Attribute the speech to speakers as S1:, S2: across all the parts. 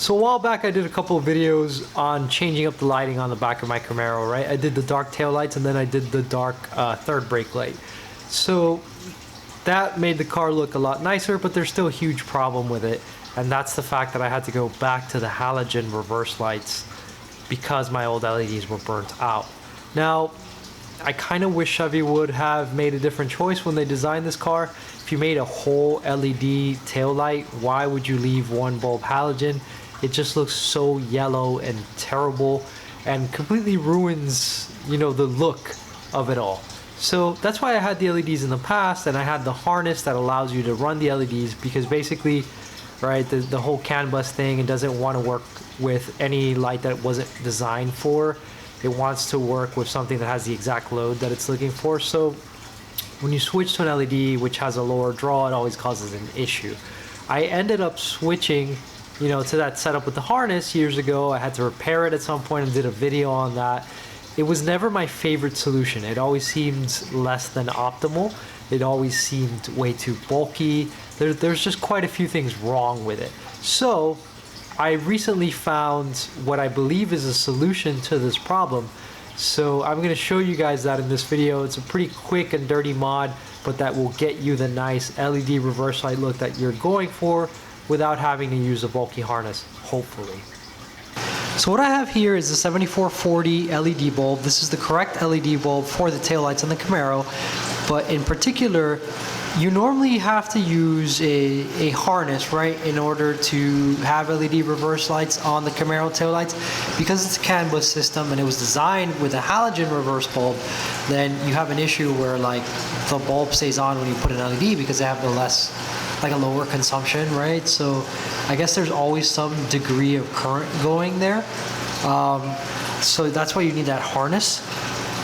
S1: So a while back I did a couple of videos on changing up the lighting on the back of my Camaro, right? I did the dark taillights and then I did the dark third brake light. So that made the car look a lot nicer, but there's still a huge problem with it. And that's the fact that I had to go back to the halogen reverse lights because my old LEDs were burnt out. Now, I kind of wish Chevy would have made a different choice when they designed this car. If you made a whole LED tail light, why would you leave one bulb halogen? It just looks so yellow and terrible and completely ruins, you know, the look of it all. So that's why I had the LEDs in the past, and I had the harness that allows you to run the LEDs, because basically, right, the whole CANBUS thing, it doesn't want to work with any light that it wasn't designed for. It wants to work with something that has the exact load that it's looking for. So when you switch to an LED which has a lower draw, it always causes an issue. I ended up switching, you know, to that setup with the harness years ago. I had to repair it at some point and did a video on that. It was never my favorite solution. It always seemed less than optimal. It always seemed way too bulky. There's just quite a few things wrong with it. So I recently found what I believe is a solution to this problem. So I'm going to show you guys that in this video. It's a pretty quick and dirty mod, but that will get you the nice LED reverse light look that you're going for without having to use a bulky harness, hopefully. So what I have here is the 7440 LED bulb. This is the correct LED bulb for the taillights on the Camaro, but in particular, you normally have to use a harness, right, in order to have LED reverse lights on the Camaro taillights. Because it's a CANBUS system and it was designed with a halogen reverse bulb, then you have an issue where like the bulb stays on when you put an LED because they have a lower consumption, right? So I guess there's always some degree of current going there. So that's why you need that harness.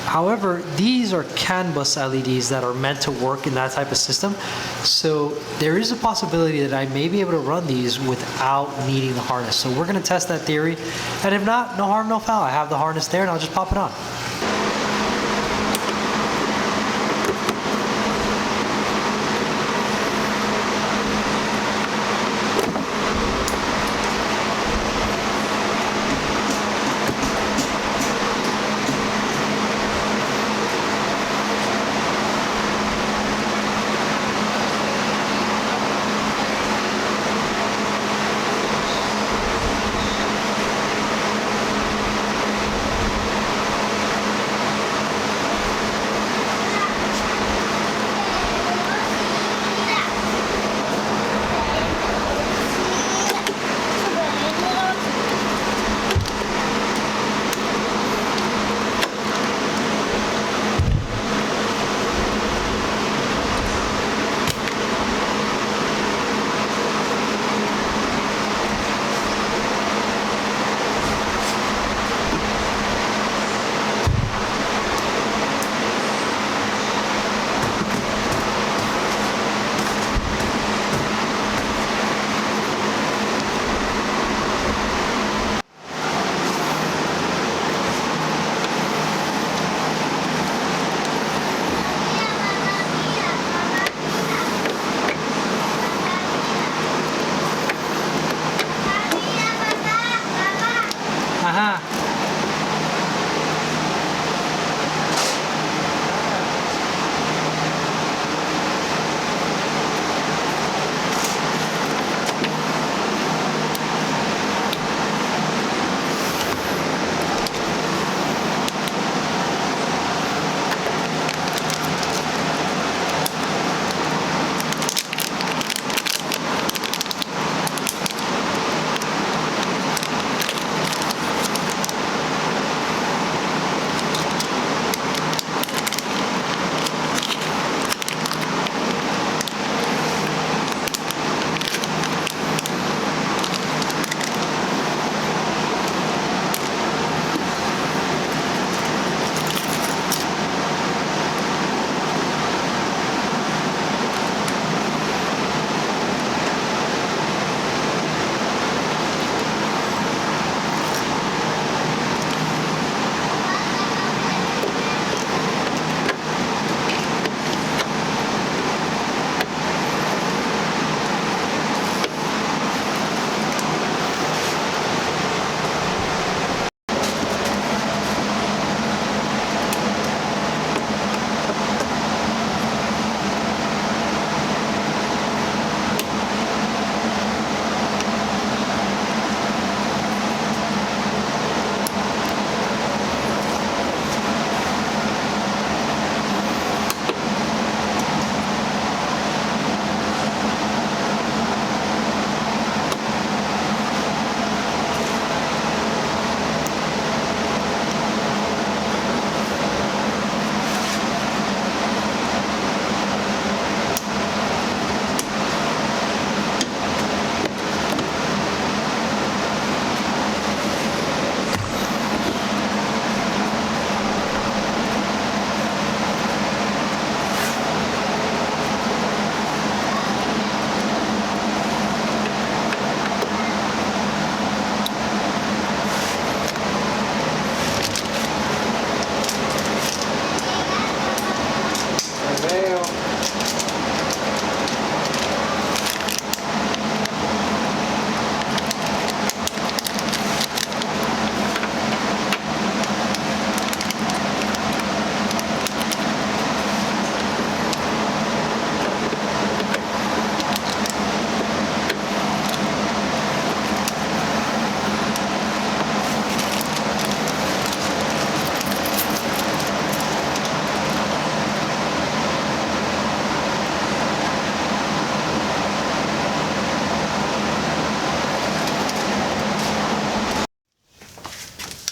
S1: However, these are CANBUS LEDs that are meant to work in that type of system. So there is a possibility that I may be able to run these without needing the harness. So we're gonna test that theory. And if not, no harm, no foul. I have the harness there and I'll just pop it on.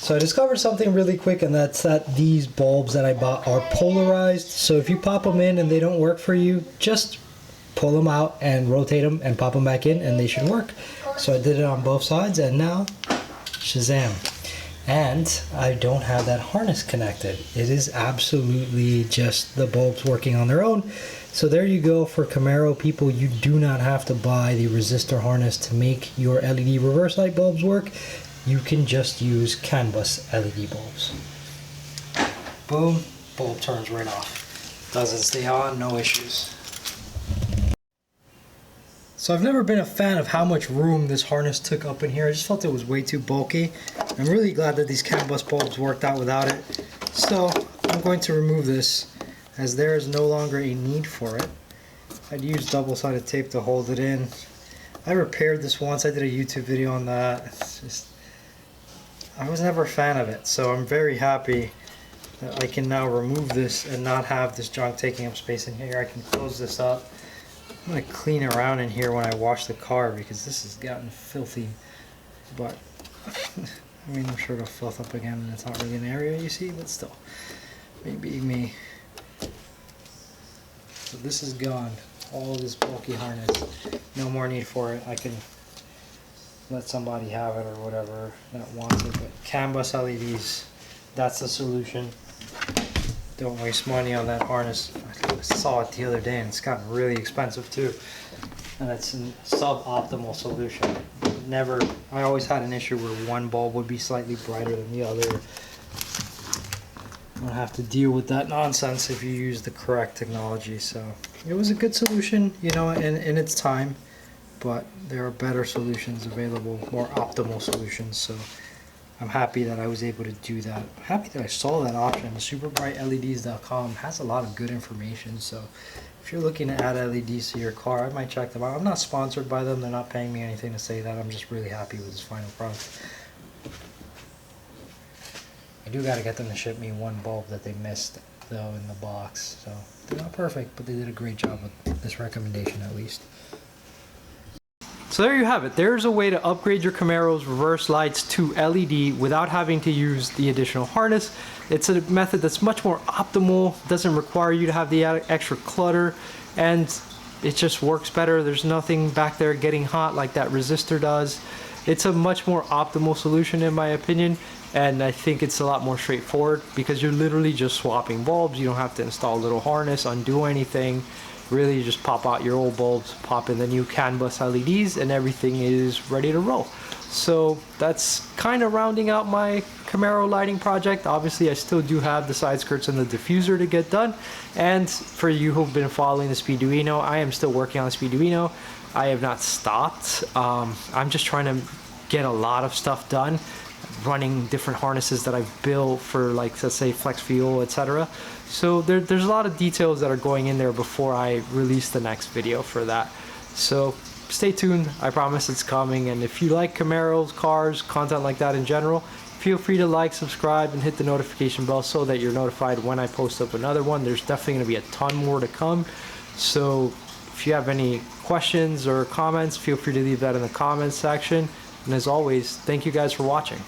S2: So I discovered something really quick, and that's that these bulbs that I bought are polarized. So if you pop them in and they don't work for you, just pull them out and rotate them and pop them back in and they should work. So I did it on both sides, and now Shazam. And I don't have that harness connected. It is absolutely just the bulbs working on their own. So there you go. For Camaro people, you do not have to buy the resistor harness to make your LED reverse light bulbs work. You can just use CANBUS LED bulbs. Boom, bulb turns right off. Doesn't stay on, no issues. So I've never been a fan of how much room this harness took up in here. I just felt it was way too bulky. I'm really glad that these CANBUS bulbs worked out without it. So I'm going to remove this, as there is no longer a need for it. I'd use double-sided tape to hold it in. I repaired this once. I did a YouTube video on that. It's just, I was never a fan of it, so I'm very happy that I can now remove this and not have this junk taking up space in here. I can close this up. I'm going to clean around in here when I wash the car because this has gotten filthy, but I mean, I'm sure it'll filth up again, and it's not really an area you see, but still, maybe me. So this is gone, all this bulky harness, no more need for it. I can let somebody have it or whatever that wants it, but CANBUS LEDs, that's the solution. Don't waste money on that harness. I saw it the other day and it's gotten really expensive too. And it's a suboptimal solution. Never, I always had an issue where one bulb would be slightly brighter than the other. You don't have to deal with that nonsense if you use the correct technology. So it was a good solution, you know, in its time, but there are better solutions available, more optimal solutions. So I'm happy that I was able to do that. I'm happy that I saw that option. SuperbrightLEDs.com has a lot of good information. So if you're looking to add LEDs to your car, I might check them out. I'm not sponsored by them. They're not paying me anything to say that. I'm just really happy with this final product. I do got to get them to ship me one bulb that they missed, though, in the box. So they're not perfect, but they did a great job with this recommendation at least.
S1: So there you have it. There's a way to upgrade your Camaro's reverse lights to LED without having to use the additional harness. It's a method that's much more optimal, doesn't require you to have the extra clutter, and it just works better. There's nothing back there getting hot like that resistor does. It's a much more optimal solution in my opinion, and I think it's a lot more straightforward because you're literally just swapping bulbs. You don't have to install a little harness, undo anything. Really, you just pop out your old bulbs, pop in the new CANBUS LEDs, and everything is ready to roll. So that's kind of rounding out my Camaro lighting project. Obviously, I still do have the side skirts and the diffuser to get done. And for you who've been following the Speeduino, I am still working on the Speeduino. I have not stopped. I'm just trying to get a lot of stuff done, running different harnesses that I've built for, like, let's say flex fuel, etc. So there's a lot of details that are going in there before I release the next video for that. So stay tuned, I promise it's coming. And if you like Camaros, cars, content like that in general, feel free to like, subscribe, and hit the notification bell so that you're notified when I post up another one. There's definitely going to be a ton more to come. So if you have any questions or comments, feel free to leave that in the comments section. And as always, thank you guys for watching.